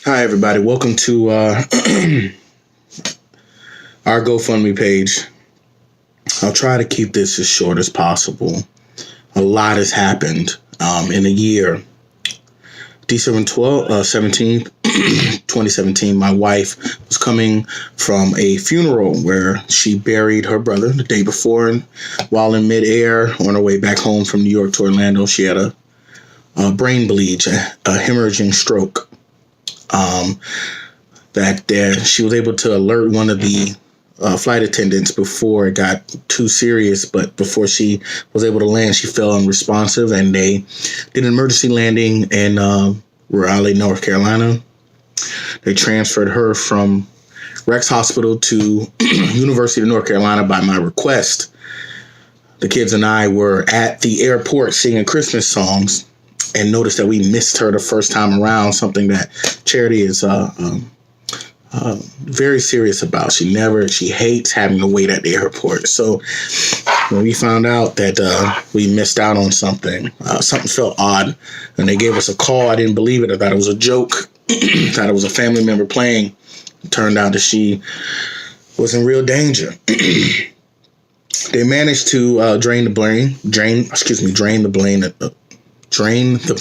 Hi, everybody. Welcome to our GoFundMe page. I'll try to keep this as short as possible. A lot has happened in a year. December 17th, 2017, my wife was coming from a funeral where she buried her brother the day before. And while in midair on her way back home from New York to Orlando, she had a brain bleed, a hemorrhaging stroke. She was able to alert one of the flight attendants before it got too serious, but before she was able to land, she fell unresponsive, and they did an emergency landing in Raleigh, North Carolina. They transferred her from Rex Hospital to University of North Carolina by my request. The kids and I were at the airport singing Christmas songs and noticed that we missed her the first time around, something that Charity is very serious about. She hates having to wait at the airport. So when we found out that we missed out on something felt odd, and they gave us a call. I didn't believe it. I thought it was a joke. Thought it was a family member playing. It turned out that she was in real danger. They managed to drain the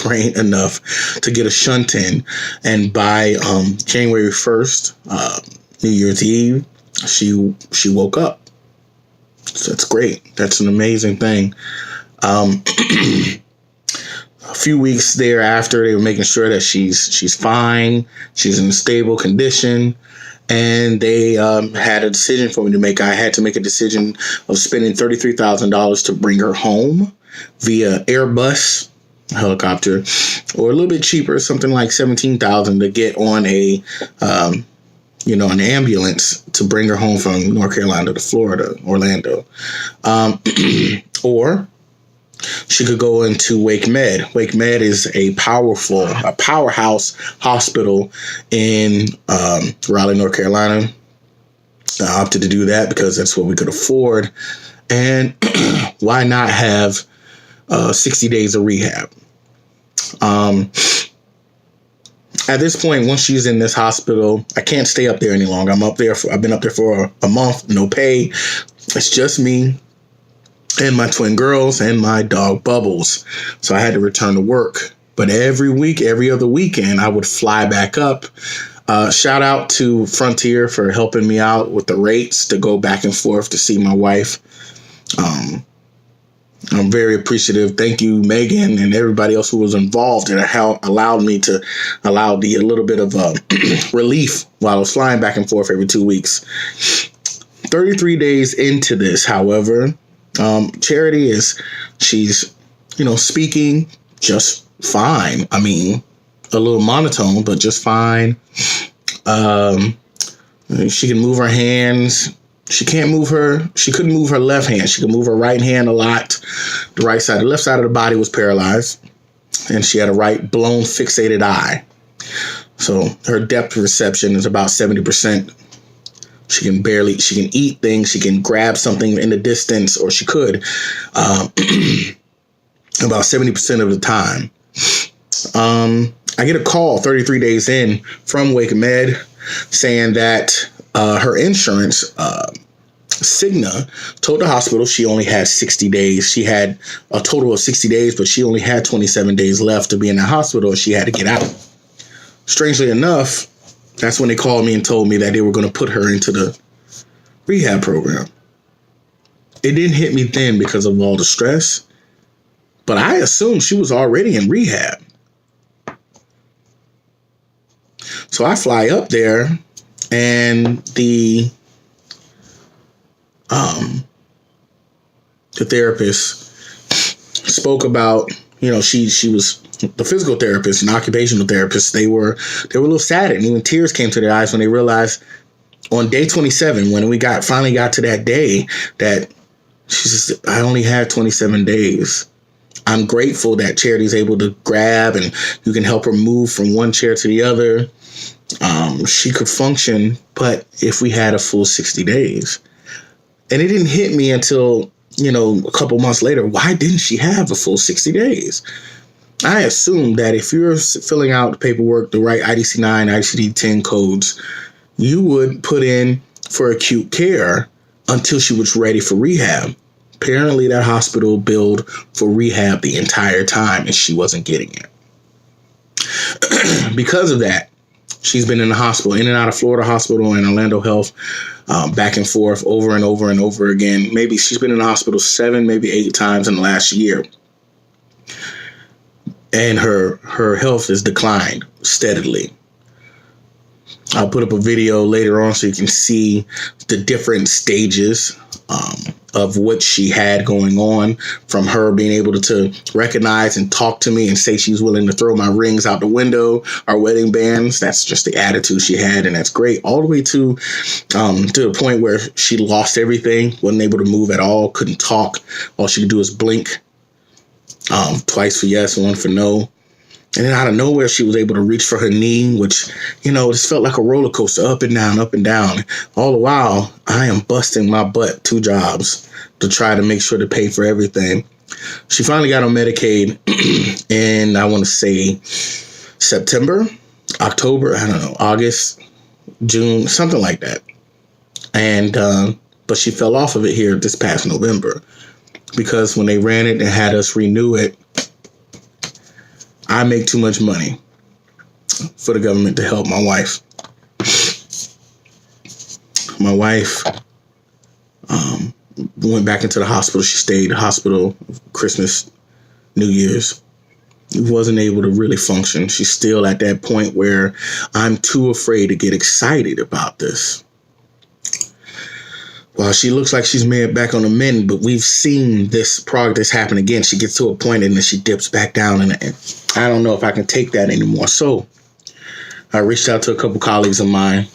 brain enough to get a shunt in, and by January 1st, New Year's Eve, she woke up. So that's great. That's an amazing thing. A few weeks thereafter, they were making sure that she's fine, she's in a stable condition, and they had a decision for me to make. I had to make a decision of spending $33,000 to bring her home via Airbus helicopter, or a little bit cheaper, something like $17,000 to get on an ambulance to bring her home from North Carolina to Florida, Orlando. Or she could go into Wake Med. Wake Med is a powerhouse hospital in Raleigh, North Carolina. I opted to do that because that's what we could afford. And why not have 60 days of rehab? At this point, once she's in this hospital, I can't stay up there any longer. I've been up there for a month, no pay. It's just me and my twin girls and my dog Bubbles. So I had to return to work. But every other weekend, I would fly back up. Shout out to Frontier for helping me out with the rates to go back and forth to see my wife. I'm very appreciative. Thank you, Megan, and everybody else who was involved and allowed me to allow a little bit of relief while I was flying back and forth every 2 weeks. 33 days into this, however, Charity she's speaking just fine. I mean, a little monotone, but just fine. She can move her hands. She couldn't move her left hand. She could move her right hand a lot. The left side of the body was paralyzed, and she had a right blown fixated eye. So her depth perception is about 70%. She can eat things. She can grab something in the distance, or she could, about 70% of the time. I get a call 33 days in from Wake Med saying that her insurance, Cigna, told the hospital she only had 60 days. She had a total of 60 days, but she only had 27 days left to be in the hospital, and she had to get out. Strangely enough, that's when they called me and told me that they were going to put her into the rehab program. It didn't hit me then because of all the stress, but I assumed she was already in rehab. So I fly up there, and the therapist spoke about, she was the physical therapist and occupational therapist. They were a little saddened, and even tears came to their eyes when they realized on day 27, when we finally got to that day, that she says, I only had 27 days. I'm grateful that Charity's able to grab, and you can help her move from one chair to the other. She could function, but if we had a full 60 days. And it didn't hit me until, a couple months later, why didn't she have a full 60 days? I assume that if you're filling out the paperwork, the right IDC-9, ICD-10 codes, you would put in for acute care until she was ready for rehab. Apparently, that hospital billed for rehab the entire time, and she wasn't getting it. Because of that, she's been in the hospital, in and out of Florida Hospital and Orlando Health, back and forth over and over and over again. Maybe she's been in the hospital 7, maybe 8 times in the last year. And her health has declined steadily. I'll put up a video later on so you can see the different stages of what she had going on, from her being able to recognize and talk to me and say she's willing to throw my rings out the window, our wedding bands. That's just the attitude she had, and that's great. All the way to the point where she lost everything, wasn't able to move at all, couldn't talk. All she could do is blink, twice for yes, one for no. And then out of nowhere, she was able to reach for her knee, which, just felt like a roller coaster, up and down, up and down. All the while, I am busting my butt 2 jobs to try to make sure to pay for everything. She finally got on Medicaid in, I want to say, September, October, I don't know, August, June, something like that. And but she fell off of it here this past November, because when they ran it and had us renew it, I make too much money for the government to help my wife. My wife went back into the hospital. She stayed in the hospital Christmas, New Year's. Wasn't able to really function. She's still at that point where I'm too afraid to get excited about this. Well, she looks like she's made back on the mend, but we've seen this progress happen again. She gets to a point and then she dips back down, and I don't know if I can take that anymore. So I reached out to a couple colleagues of mine,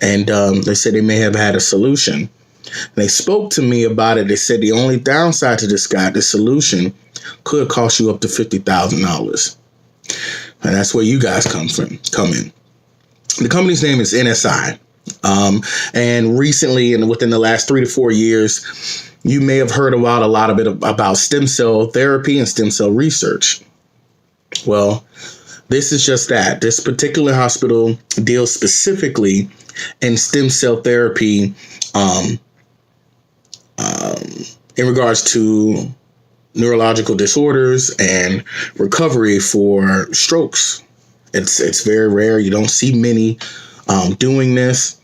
and they said they may have had a solution. And they spoke to me about it. They said the only downside to this guy, the solution, could cost you up to $50,000. And that's where you guys come in. The company's name is NSI. And recently, and within the last 3 to 4 years, you may have heard about a lot of it about stem cell therapy and stem cell research. Well, this is just that. This particular hospital deals specifically in stem cell therapy in regards to neurological disorders and recovery for strokes. It's very rare. You don't see many doing this.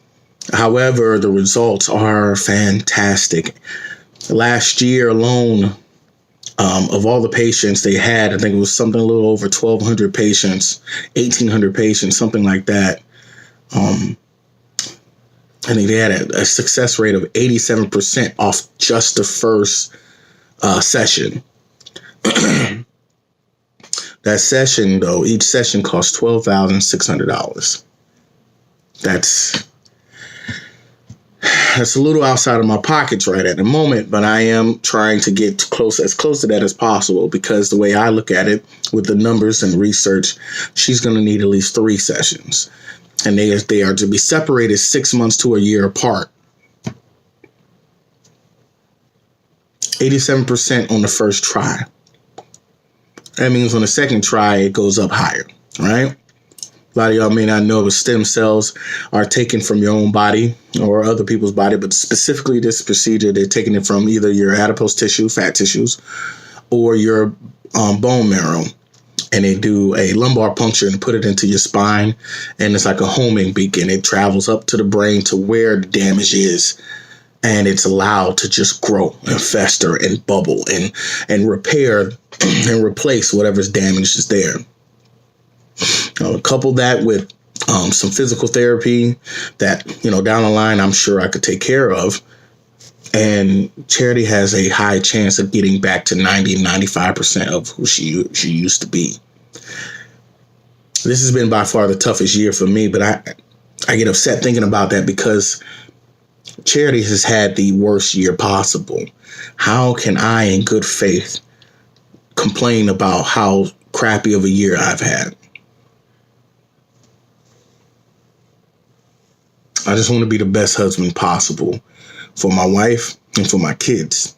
However, the results are fantastic. Last year alone, of all the patients they had, I think it was something a little over 1,200 patients, 1,800 patients, something like that. I think they had a success rate of 87% off just the first session. That session, though, each session costs $12,600. That's a little outside of my pockets right at the moment, but I am trying to get as close to that as possible, because the way I look at it with the numbers and research, she's going to need at least 3 sessions, and they are to be separated 6 months to a year apart. 87% on the first try. That means on the second try, it goes up higher, right? A lot of y'all may not know, but stem cells are taken from your own body or other people's body, but specifically this procedure, they're taking it from either your adipose tissue, fat tissues, or your bone marrow. And they do a lumbar puncture and put it into your spine, and it's like a homing beacon. It travels up to the brain to where the damage is, and it's allowed to just grow and fester and bubble and repair and replace whatever's damaged is there. Couple that with some physical therapy that, down the line, I'm sure I could take care of. And Charity has a high chance of getting back to 95% of who she used to be. This has been by far the toughest year for me, but I get upset thinking about that, because Charity has had the worst year possible. How can I, in good faith, complain about how crappy of a year I've had? I just want to be the best husband possible for my wife and for my kids.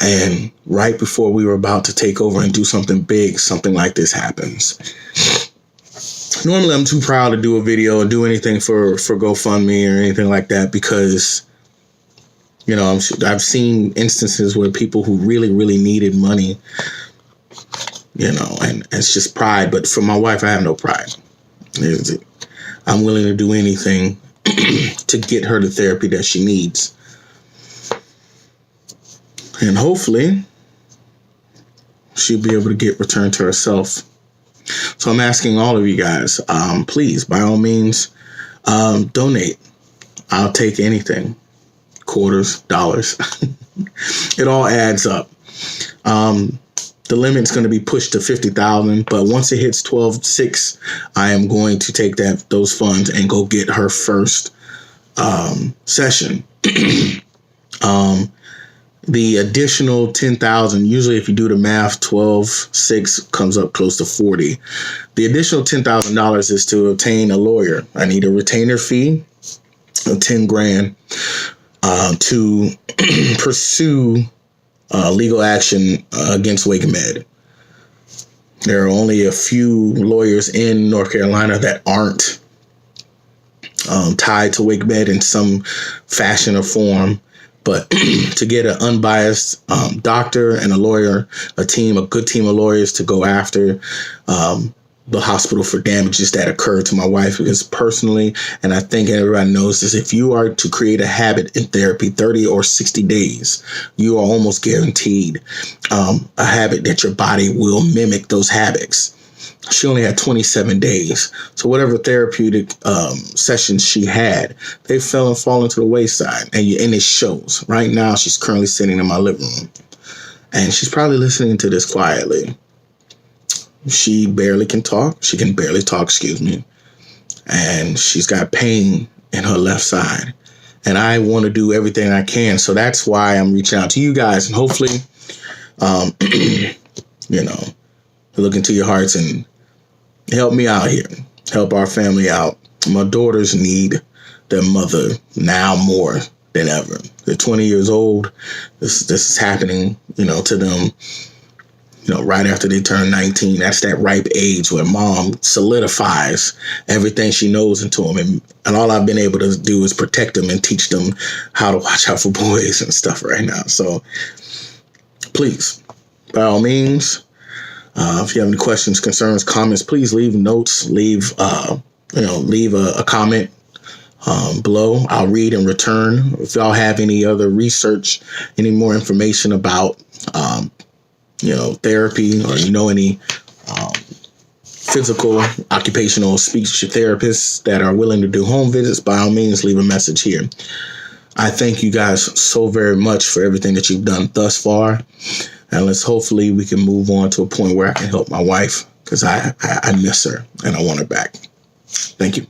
And right before we were about to take over and do something big, something like this happens. Normally, I'm too proud to do a video or do anything for GoFundMe or anything like that because, you know, I've seen instances where people who really, really needed money, you know, and it's just pride. But for my wife, I have no pride. I'm willing to do anything to get her the therapy that she needs. And hopefully she'll be able to get returned to herself. So I'm asking all of you guys, please, by all means, donate. I'll take anything. Quarters, dollars. It all adds up. The limit's going to be pushed to 50,000, but once it hits 12.6, I am going to take those funds and go get her first session. The additional 10,000, usually if you do the math, 12.6 comes up close to 40. The additional $10,000 is to obtain a lawyer. I need a retainer fee of 10 grand to pursue legal action against Wake Med. There are only a few lawyers in North Carolina that aren't tied to Wake Med in some fashion or form. But to get an unbiased doctor and a lawyer, a good team of lawyers to go after the hospital for damages that occurred to my wife, because personally, and I think everybody knows this, if you are to create a habit in therapy 30 or 60 days, you are almost guaranteed a habit that your body will mimic those habits. She only had 27 days. So whatever therapeutic sessions she had, they fallen to the wayside. And it shows. Right now, she's currently sitting in my living room. And she's probably listening to this quietly. She barely can talk. She can barely talk, excuse me. And she's got pain in her left side. And I want to do everything I can. So that's why I'm reaching out to you guys. And hopefully, you know, look into your hearts and help me out here. Help our family out. My daughters need their mother now more than ever. They're 20 years old. This is happening, you know, to them, you know, right after they turn 19. That's that ripe age where mom solidifies everything she knows into them. And all I've been able to do is protect them and teach them how to watch out for boys and stuff right now. So please, by all means, if you have any questions, concerns, comments, please leave notes, leave a comment below. I'll read and return. If y'all have any other research, any more information about, therapy, or any physical, occupational speech therapists that are willing to do home visits, by all means, leave a message here. I thank you guys so very much for everything that you've done thus far. And hopefully we can move on to a point where I can help my wife, because I miss her and I want her back. Thank you.